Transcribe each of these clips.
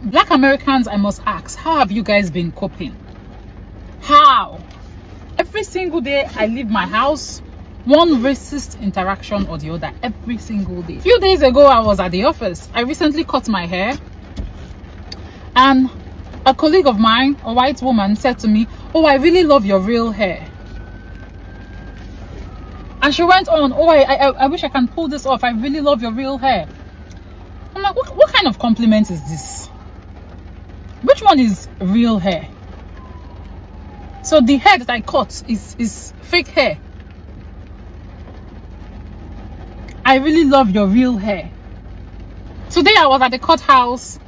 Black Americans, I must ask, how have you guys been coping? How? Every single day I leave my house, one racist interaction or the other, every single day. A few days ago, I was at the office. I recently cut my hair, and a colleague of mine, a white woman, said to me, "Oh, I really love your real hair." And she went on, "Oh, I wish I can pull this off. I really love your real hair." I'm like, what kind of compliment is this? Which one is real hair? So the hair that I cut is fake hair. I really love your real hair. Today I was at the courthouse.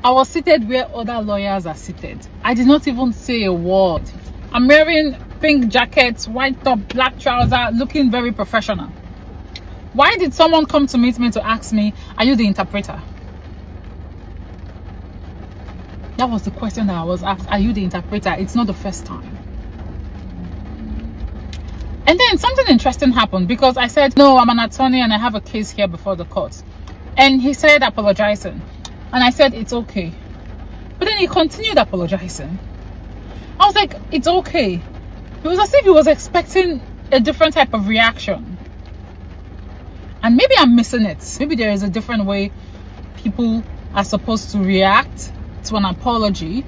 I was seated where other lawyers are seated. I did not even say a word. I'm wearing pink jackets, white top, black trouser, looking very professional. Why did someone come to meet me to ask me, "Are you the interpreter?" That was the question that I was asked. Are you the interpreter? It's not the first time. And then something interesting happened, because I said, "No, I'm an attorney and I have a case here before the court." And he said, apologizing. And I said, "It's okay." But then he continued apologizing. I was like, "It's okay." It was as if he was expecting a different type of reaction. And maybe I'm missing it. Maybe there is a different way people are supposed to react to an apology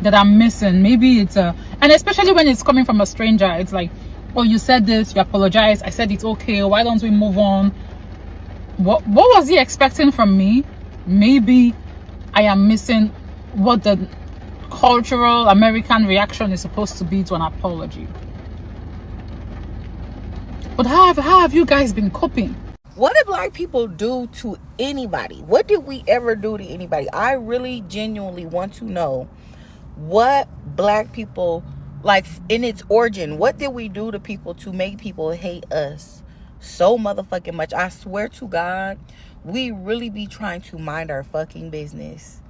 that I'm missing. Maybe it's and especially when it's coming from a stranger, it's like, "Oh, you said this, you apologized, I said it's okay, why don't we move on?" What was he expecting from me? Maybe I am missing what the cultural American reaction is supposed to be to an apology. But how have you guys been coping? What did black people do to anybody? What did we ever do to anybody? I really genuinely want to know what black people, like in its origin, what did we do to people to make people hate us so motherfucking much? I swear to God, we really be trying to mind our fucking business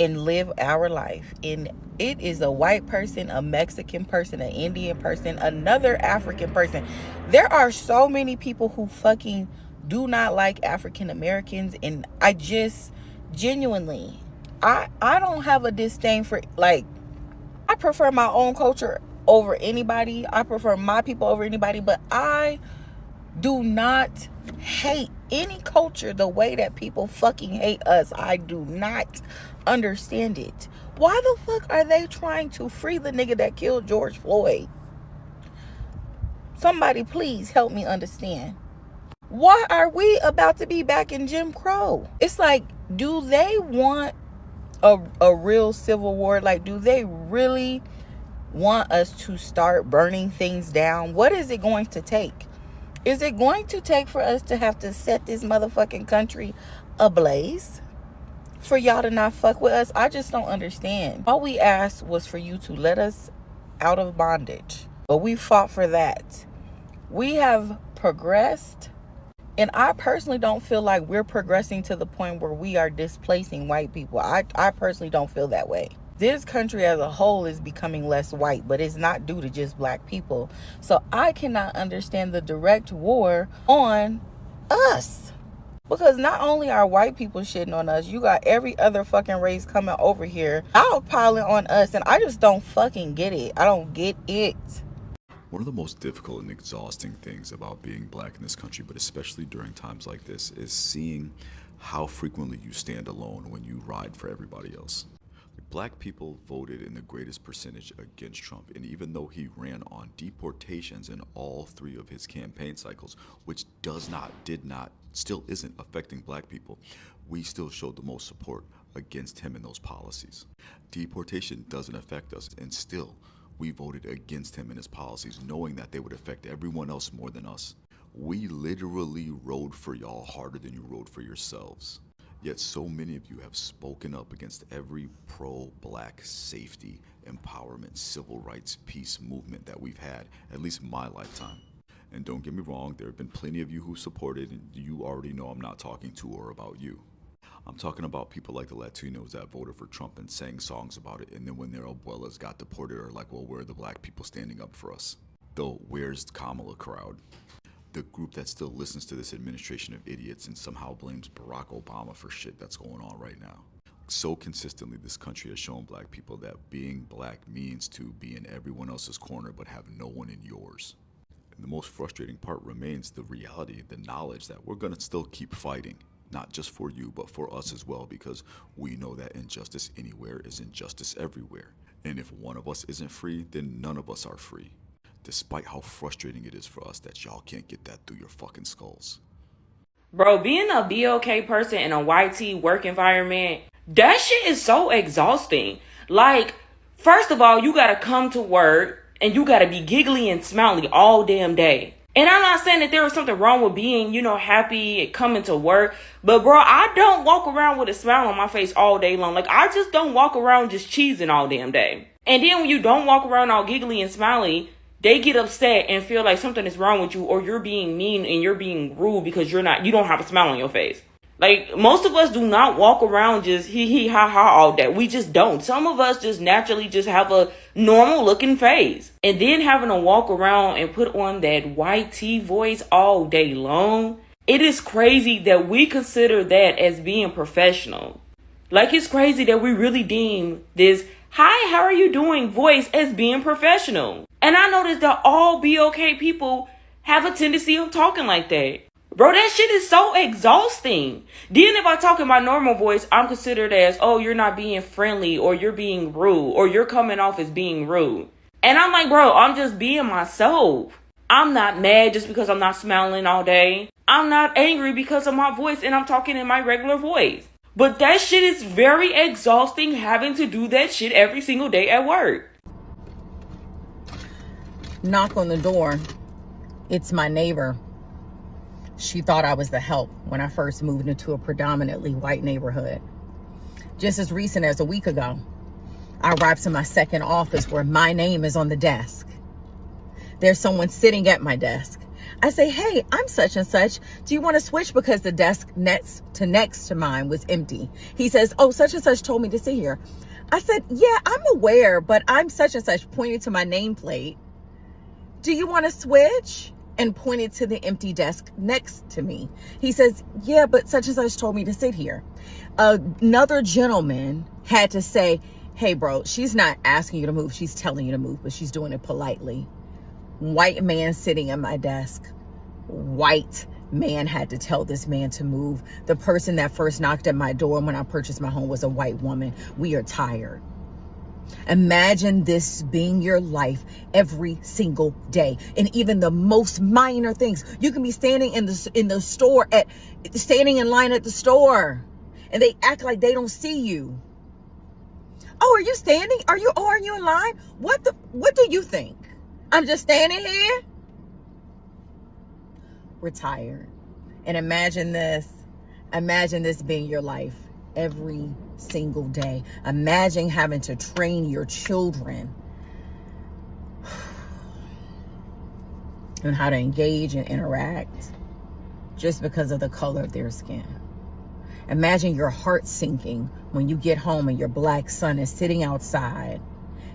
and live our life. And it is a white person, a Mexican person, an Indian person, another African person. There are so many people who fucking do not like African Americans. And I just genuinely, I don't have a disdain for, like, I prefer my own culture over anybody. I prefer my people over anybody. But I do not hate any culture the way that people fucking hate us. I do not understand it. Why the fuck are they trying to free the nigga that killed George Floyd? Somebody please help me understand. Why are we about to be back in Jim Crow? It's like, do they want a real civil war? Like, do they really want us to start burning things down? What is it going to take? Is it going to take for us to have to set this motherfucking country ablaze for y'all to not fuck with us? I just don't understand. All we asked was for you to let us out of bondage, but we fought for that. We have progressed, and I personally don't feel like we're progressing to the point where we are displacing white people. I personally don't feel that way. This country as a whole is becoming less white, but it's not due to just black people. So I cannot understand the direct war on us. Because not only are white people shitting on us, you got every other fucking race coming over here outpiling on us. And I just don't fucking get it. I don't get it. One of the most difficult and exhausting things about being black in this country, but especially during times like this, is seeing how frequently you stand alone when you ride for everybody else. Black people voted in the greatest percentage against Trump, and even though he ran on deportations in all three of his campaign cycles, which did not, still isn't affecting black people, we still showed the most support against him and those policies. Deportation doesn't affect us, and still we voted against him and his policies, knowing that they would affect everyone else more than us. We literally rode for y'all harder than you rode for yourselves. Yet so many of you have spoken up against every pro-black safety, empowerment, civil rights, peace movement that we've had, at least my lifetime. And don't get me wrong, there have been plenty of you who supported, and you already know I'm not talking to or about you. I'm talking about people like the Latinos that voted for Trump and sang songs about it, and then when their abuelas got deported are like, well, where are the black people standing up for us? Though, where's the Kamala crowd? The group that still listens to this administration of idiots and somehow blames Barack Obama for shit that's going on right now. So consistently, this country has shown black people that being black means to be in everyone else's corner but have no one in yours. And the most frustrating part remains the reality, the knowledge that we're going to still keep fighting, not just for you, but for us as well, because we know that injustice anywhere is injustice everywhere. And if one of us isn't free, then none of us are free. Despite how frustrating it is for us that y'all can't get that through your fucking skulls. Bro, being a BLK person in a YT work environment, that shit is so exhausting. Like, first of all, you gotta come to work and you gotta be giggly and smiley all damn day. And I'm not saying that there was something wrong with being, happy and coming to work. But bro, I don't walk around with a smile on my face all day long. Like, I just don't walk around just cheesing all damn day. And then when you don't walk around all giggly and smiley, they get upset and feel like something is wrong with you, or you're being mean and you're being rude because you don't have a smile on your face. Like, most of us do not walk around just hee ha ha all day. We just don't. Some of us just naturally just have a normal looking face. And then having to walk around and put on that YT voice all day long, it is crazy that we consider that as being professional. Like, it's crazy that we really deem this "hi, how are you doing" voice as being professional. And I noticed that all BOK people have a tendency of talking like that. Bro, that shit is so exhausting. Then if I talk in my normal voice, I'm considered as, oh, you're not being friendly, or you're being rude, or you're coming off as being rude. And I'm like, bro, I'm just being myself. I'm not mad just because I'm not smiling all day. I'm not angry because of my voice and I'm talking in my regular voice. But that shit is very exhausting, having to do that shit every single day at work. Knock on the door. It's my neighbor. She thought I was the help when I first moved into a predominantly white neighborhood. Just as recent as a week ago, I arrived to my second office where my name is on the desk. There's someone sitting at my desk. I say, hey, I'm such and such. Do you want to switch? Because the desk next to mine was empty. He says, oh, such and such told me to sit here. I said, yeah, I'm aware, but I'm such and such, pointing to my nameplate. Do you want to switch? And pointed to the empty desk next to me. He says, yeah, but such and such told me to sit here. Another gentleman had to say, hey, bro, she's not asking you to move. She's telling you to move, but she's doing it politely. White man sitting at my desk. White man had to tell this man to move. The person that first knocked at my door when I purchased my home was a white woman. We are tired. Imagine this being your life every single day, and even the most minor things. You can be standing in the store standing in line at the store, and they act like they don't see you. Oh, are you standing? Are you in line? What do you think? I'm just standing here? We're tired. And imagine this being your life every single day. Imagine having to train your children on how to engage and interact just because of the color of their skin. Imagine your heart sinking when you get home and your black son is sitting outside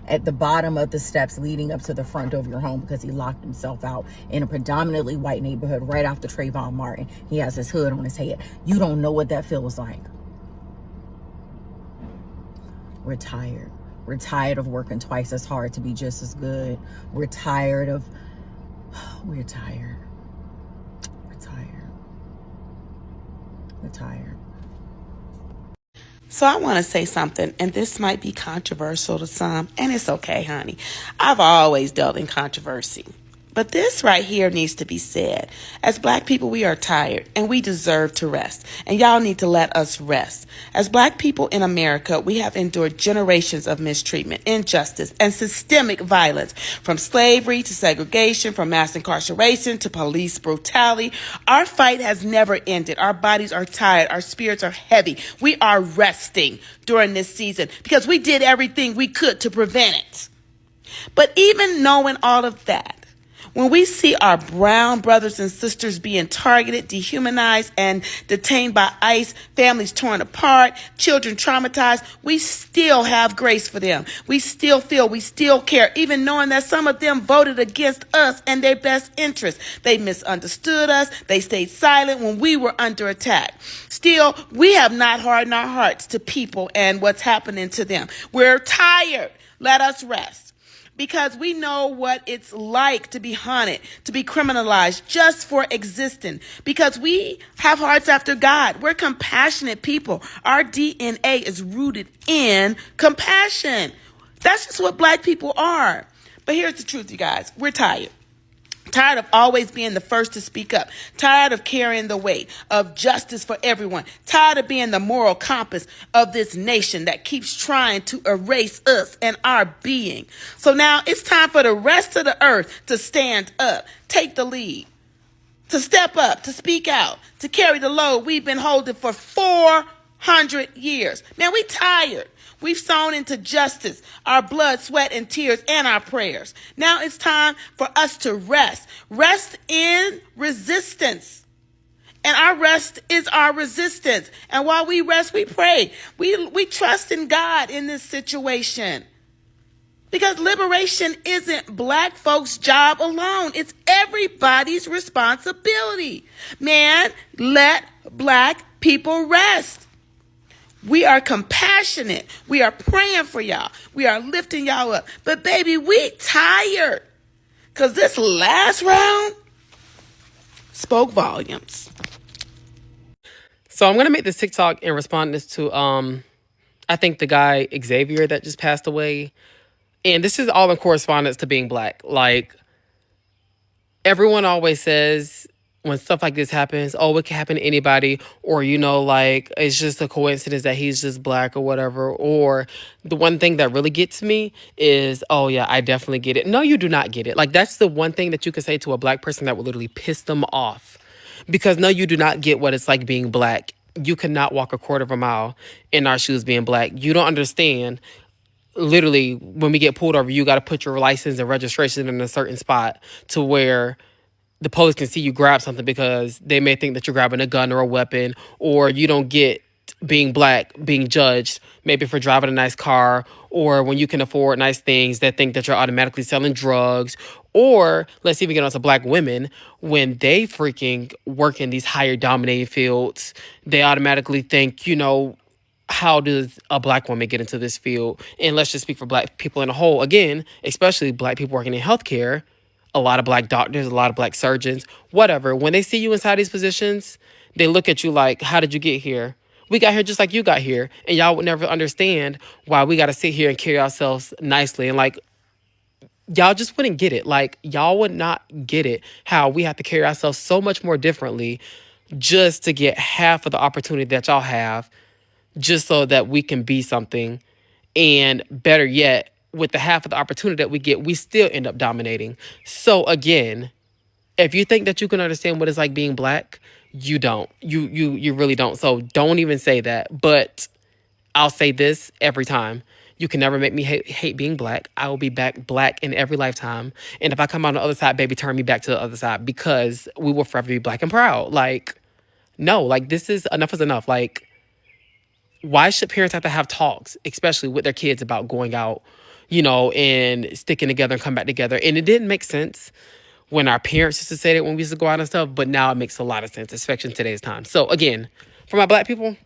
at the bottom of the steps leading up to the front door of your home because he locked himself out in a predominantly white neighborhood right after Trayvon Martin. He has his hood on his head. You don't know what that feels like. We're tired. We're tired of working twice as hard to be just as good. We're tired. We're tired. So I want to say something, and this might be controversial to some, and it's okay, honey. I've always dealt in controversy. But this right here needs to be said. As black people, we are tired and we deserve to rest. And y'all need to let us rest. As black people in America, we have endured generations of mistreatment, injustice, and systemic violence. From slavery to segregation, from mass incarceration to police brutality. Our fight has never ended. Our bodies are tired. Our spirits are heavy. We are resting during this season because we did everything we could to prevent it. But even knowing all of that, When we see our brown brothers and sisters being targeted, dehumanized, and detained by ICE, families torn apart, children traumatized, we still have grace for them. We still feel, we still care, even knowing that some of them voted against us and their best interests. They misunderstood us. They stayed silent when we were under attack. Still, we have not hardened our hearts to people and what's happening to them. We're tired. Let us rest. Because we know what it's like to be haunted, to be criminalized just for existing. Because we have hearts after God. We're compassionate people. Our DNA is rooted in compassion. That's just what Black people are. But here's the truth, you guys. We're tired. Tired of always being the first to speak up. Tired of carrying the weight of justice for everyone. Tired of being the moral compass of this nation that keeps trying to erase us and our being. So now it's time for the rest of the earth to stand up, take the lead, to step up, to speak out, to carry the load we've been holding for 400 years. Man, we tired. We've sown into justice, our blood, sweat, and tears, and our prayers. Now it's time for us to rest. Rest in resistance. And our rest is our resistance. And while we rest, we pray. We trust in God in this situation. Because liberation isn't Black folks' job alone. It's everybody's responsibility. Man, let Black people rest. We are compassionate. We are praying for y'all. We are lifting y'all up. But baby, we tired. Because this last round spoke volumes. So I'm going to make this TikTok in response to, I think the guy Xavier that just passed away. And this is all in correspondence to being Black. Like, everyone always says when stuff like this happens, oh, it can happen to anybody, or, you know, like, it's just a coincidence that he's just Black or whatever. Or the one thing that really gets me is, oh, yeah, I definitely get it. No, you do not get it. Like, that's the one thing that you could say to a Black person that would literally piss them off. Because no, you do not get what it's like being Black. You cannot walk a quarter of a mile in our shoes being Black. You don't understand. Literally, when we get pulled over, you got to put your license and registration in a certain spot to where the police can see you grab something, because they may think that you're grabbing a gun or a weapon. Or you don't get being Black being judged maybe for driving a nice car, or when you can afford nice things, that think that you're automatically selling drugs. Or let's even get on to Black women, when they freaking work in these higher dominated fields, they automatically think, you know, how does a Black woman get into this field? And let's just speak for Black people in a whole. Again, especially Black people working in healthcare, a lot of Black doctors, a lot of Black surgeons, whatever. When they see you inside these positions, they look at you like, how did you get here? We got here just like you got here. And y'all would never understand why we got to sit here and carry ourselves nicely. And like, y'all just wouldn't get it. Like, y'all would not get it, how we have to carry ourselves so much more differently just to get half of the opportunity that y'all have, just so that we can be something. And better yet, with the half of the opportunity that we get, we still end up dominating. So again, if you think that you can understand what it's like being Black, you don't. You really don't. So don't even say that. But I'll say this every time. You can never make me hate being Black. I will be back Black in every lifetime. And if I come on the other side, baby, turn me back to the other side, because we will forever be Black and proud. Like, no, like, this is enough is enough. Like, why should parents have to have talks, especially with their kids, about going out, you know, and sticking together and come back together? And it didn't make sense when our parents used to say that when we used to go out and stuff, but now it makes a lot of sense, especially in today's time. So again, for my Black people,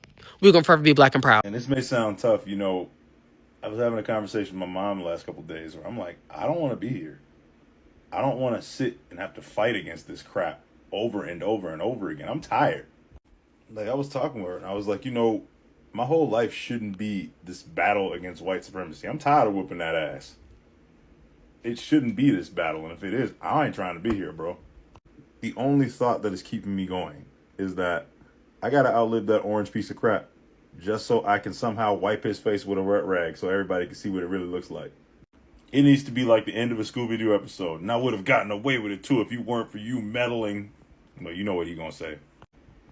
we're going to forever be Black and proud. And this may sound tough, you know, I was having a conversation with my mom the last couple of days where I'm like, I don't want to be here. I don't want to sit and have to fight against this crap over and over and over again. I'm tired. Like, I was talking with her and I was like, you know, my whole life shouldn't be this battle against white supremacy. I'm tired of whooping that ass. It shouldn't be this battle. And if it is, I ain't trying to be here, bro. The only thought that is keeping me going is that I got to outlive that orange piece of crap just so I can somehow wipe his face with a wet rag so everybody can see what it really looks like. It needs to be like the end of a Scooby-Doo episode. And I would have gotten away with it too if you weren't for you meddling. Well, you know what he's going to say.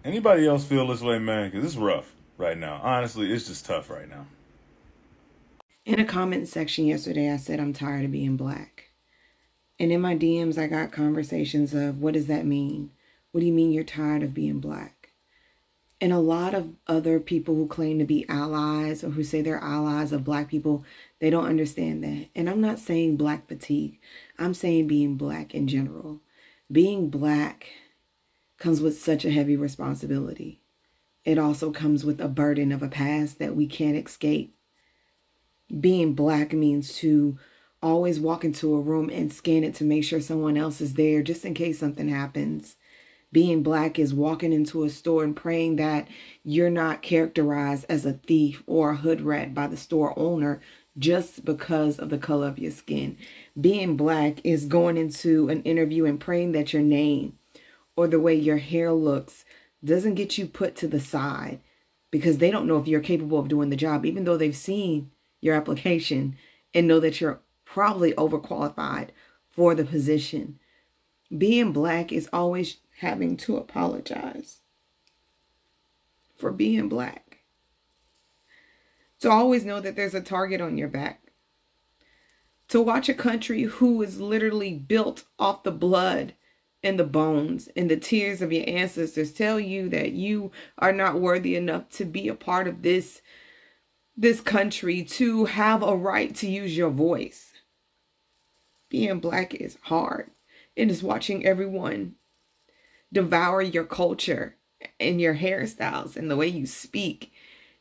Anybody else feel this way, man? Because it's rough right now. Honestly, it's just tough right now. In a comment section yesterday, I said I'm tired of being Black. And in my DMs, I got conversations of, what does that mean? What do you mean you're tired of being Black? And a lot of other people who claim to be allies or who say they're allies of Black people, they don't understand that. And I'm not saying Black fatigue. I'm saying being Black in general. Being Black comes with such a heavy responsibility. It also comes with a burden of a past that we can't escape. Being Black means to always walk into a room and scan it to make sure someone else is there just in case something happens. Being Black is walking into a store and praying that you're not characterized as a thief or a hood rat by the store owner just because of the color of your skin. Being Black is going into an interview and praying that your name or the way your hair looks doesn't get you put to the side because they don't know if you're capable of doing the job, even though they've seen your application and know that you're probably overqualified for the position. Being Black is always having to apologize for being Black. To always know that there's a target on your back. To watch a country who is literally built off the blood and the bones and the tears of your ancestors tell you that you are not worthy enough to be a part of this country, to have a right to use your voice. Being Black is hard. It is watching everyone devour your culture and your hairstyles and the way you speak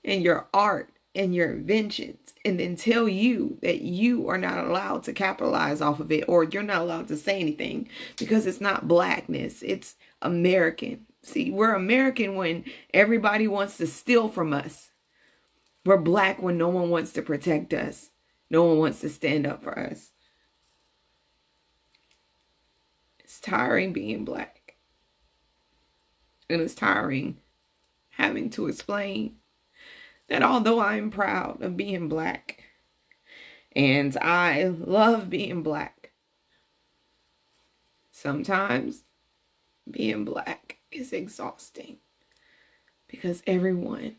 and your art and your inventions, and then tell you that you are not allowed to capitalize off of it, or you're not allowed to say anything because it's not Blackness, it's American. See, we're American when everybody wants to steal from us. We're Black when no one wants to protect us. No one wants to stand up for us. It's tiring being Black. And it's tiring having to explain that although I'm proud of being Black and I love being Black, sometimes being Black is exhausting because everybody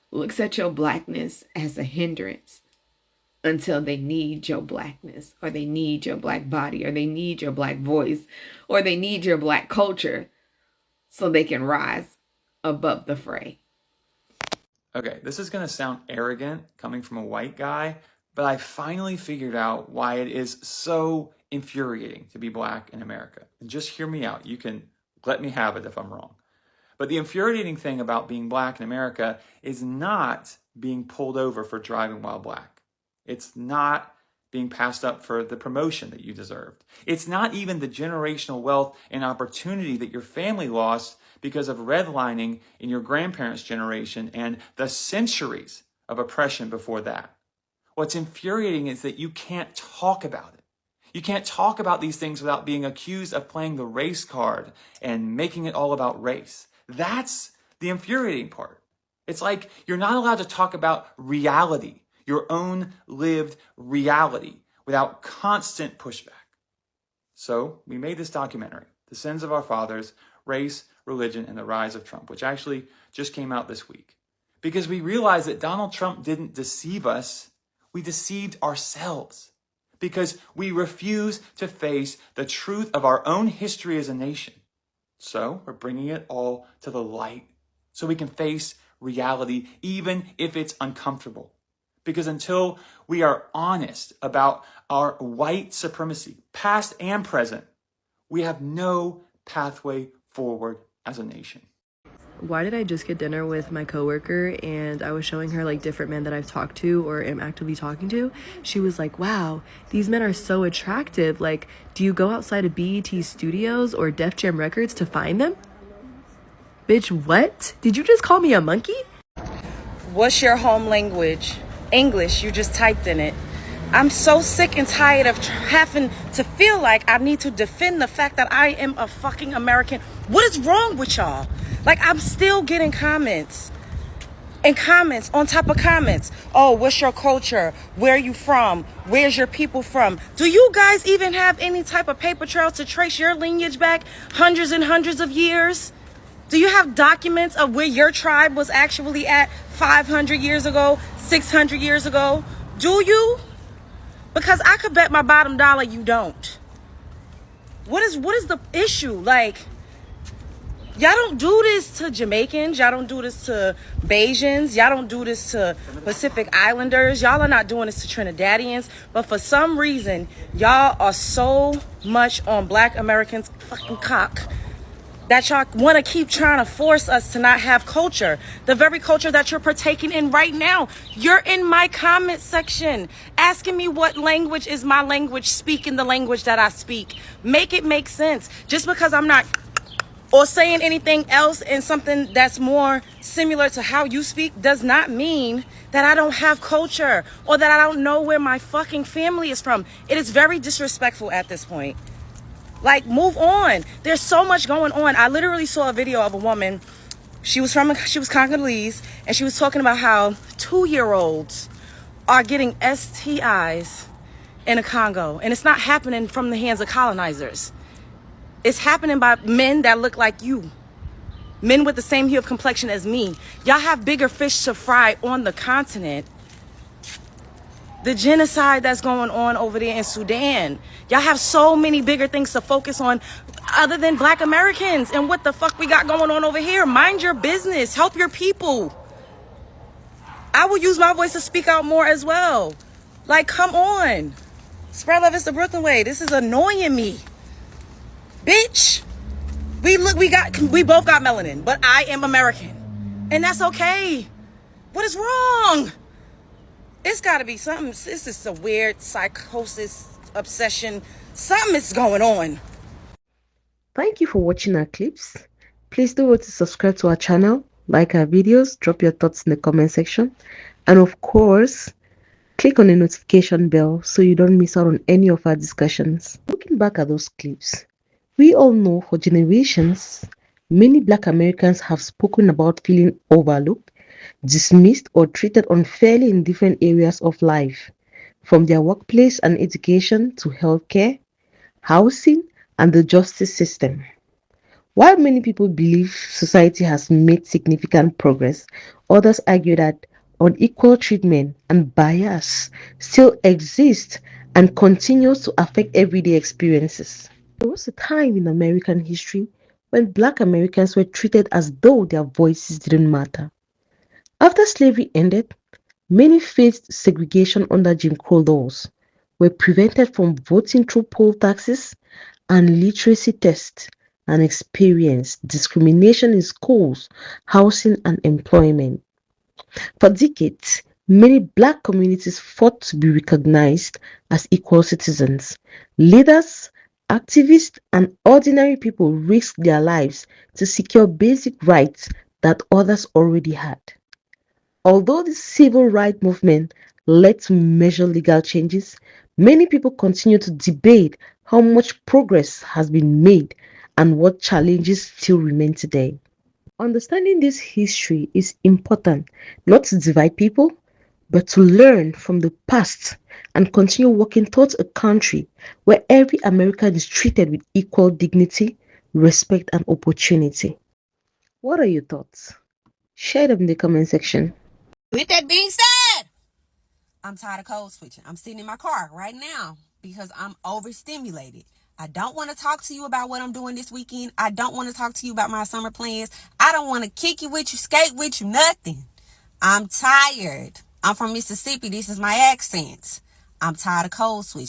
looks at your Blackness as a hindrance until they need your Blackness, or they need your Black body, or they need your Black voice, or they need your Black culture so they can rise above the fray. Okay, this is going to sound arrogant coming from a white guy, but I finally figured out why it is so infuriating to be Black in America. And just hear me out. You can let me have it if I'm wrong. But the infuriating thing about being Black in America is not being pulled over for driving while Black. It's not being passed up for the promotion that you deserved. It's not even the generational wealth and opportunity that your family lost because of redlining in your grandparents' generation and the centuries of oppression before that. What's infuriating is that you can't talk about it. You can't talk about these things without being accused of playing the race card and making it all about race. That's the infuriating part. It's like you're not allowed to talk about reality, your own lived reality, without constant pushback. So we made this documentary, The Sins of Our Fathers, Race, Religion, and the Rise of Trump, which actually just came out this week. Because we realized that Donald Trump didn't deceive us, we deceived ourselves. Because we refuse to face the truth of our own history as a nation. So we're bringing it all to the light so we can face reality, even if it's uncomfortable. Because until we are honest about our white supremacy, past and present, we have no pathway forward as a nation. Why did I just get dinner with my coworker and I was showing her like different men that I've talked to or am actively talking to? She was like, wow, these men are so attractive. Like, do you go outside of BET Studios or Def Jam Records to find them? Bitch, what? Did you just call me a monkey? What's your home language? English, you just typed in it. I'm so sick and tired of having to feel like I need to defend the fact that I am a fucking American. What is wrong with y'all? Like, I'm still getting comments and comments on top of comments. Oh, what's your culture? Where are you from? Where's your people from? Do you guys even have any type of paper trail to trace your lineage back hundreds and hundreds of years? Do you have documents of where your tribe was actually at 500 years ago, 600 years ago? Do you? Because I could bet my bottom dollar you don't. What is the issue? Like, y'all don't do this to Jamaicans. Y'all don't do this to Bajans. Y'all don't do this to Pacific Islanders. Y'all are not doing this to Trinidadians. But for some reason, y'all are so much on Black Americans' fucking cock that y'all want to keep trying to force us to not have culture. The very culture that you're partaking in right now. You're in my comment section asking me what language is my language, speaking the language that I speak. Make it make sense. Just because I'm not or saying anything else in something that's more similar to how you speak does not mean that I don't have culture or that I don't know where my fucking family is from. It is very disrespectful at this point. Like, move on. There's so much going on. I literally saw a video of a woman. She was Congolese, and she was talking about how 2-year-olds are getting STIs in the Congo, and it's not happening from the hands of colonizers. It's happening by men that look like you. Men with the same hue of complexion as me. Y'all have bigger fish to fry on the continent. The genocide that's going on over there in Sudan. Y'all have so many bigger things to focus on other than Black Americans and what the fuck we got going on over here. Mind your business. Help your people. I will use my voice to speak out more as well. Like, come on. Spread love is the Brooklyn way. This is annoying me. Bitch. We both got melanin, but I am American. And that's okay. What is wrong? It's got to be something. This is a weird psychosis, obsession. Something is going on. Thank you for watching our clips. Please do want to subscribe to our channel, like our videos, drop your thoughts in the comment section, and of course, click on the notification bell so you don't miss out on any of our discussions. Looking back at those clips, we all know for generations, many Black Americans have spoken about feeling overlooked, dismissed, or treated unfairly in different areas of life, from their workplace and education to healthcare, housing, and the justice system. While many people believe society has made significant progress, others argue that unequal treatment and bias still exist and continues to affect everyday experiences. There was a time in American history when Black Americans were treated as though their voices didn't matter. After slavery ended, many faced segregation under Jim Crow laws, were prevented from voting through poll taxes and literacy tests, and experienced discrimination in schools, housing, and employment. For decades, many Black communities fought to be recognized as equal citizens. Leaders, activists, and ordinary people risked their lives to secure basic rights that others already had. Although the civil rights movement led to major legal changes, many people continue to debate how much progress has been made and what challenges still remain today. Understanding this history is important, not to divide people, but to learn from the past and continue working towards a country where every American is treated with equal dignity, respect, and opportunity. What are your thoughts? Share them in the comment section. With that being said, I'm tired of code switching. I'm sitting in my car right now because I'm overstimulated. I don't want to talk to you about what I'm doing this weekend. I don't want to talk to you about my summer plans. I don't want to kick you with you, skate with you, nothing. I'm tired. I'm from Mississippi. This is my accent. I'm tired of code switching.